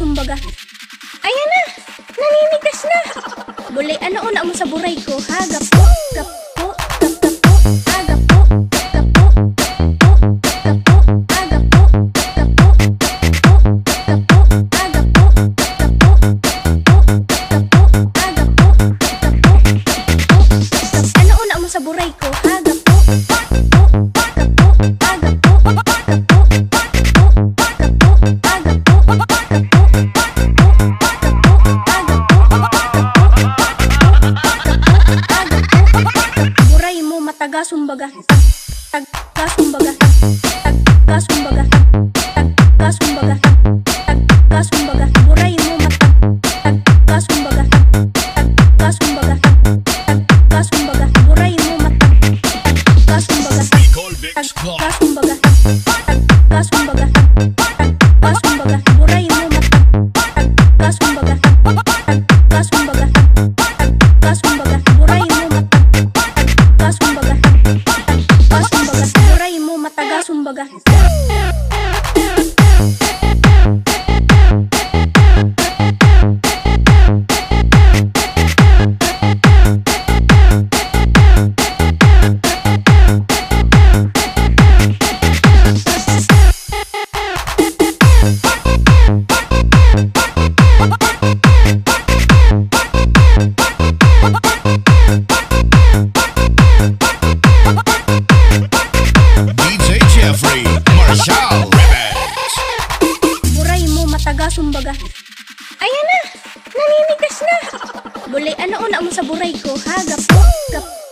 sumbaga. Ayan na, naninigas na. Bulay ano una mo sa buray ko, ha? Gapo, gapo, gapo, agapo, gapo, gapo, gapo, agapo, gapo, gapo, gapo, agapo, gapo, gapo, agapo, gapo. Ano una mo sa buray ko, ha? Gapo, gapo, gapo, agapo, gapo, gapo, agapo, gapo. Buray mo mataga sumbaga, taga sumbaga, taga sumbaga, taga sumbaga, taga sumbaga. Buray mo taga sumbaga, taga sumbaga, taga sumbaga. Buray mo taga sumbaga, taga sumbaga, taga sumbaga, taga sumbaga. Buray mo taga sumbaga, taga sumbaga, taga sumbaga. Buray mo taga sumbaga, taga sumbaga. Buray mo mataga sumbaga. Buray mo mataga sumbaga. Ayan na, naninigas na. Bulay ano una mo sa buray ko, ha? Gapo, gapo.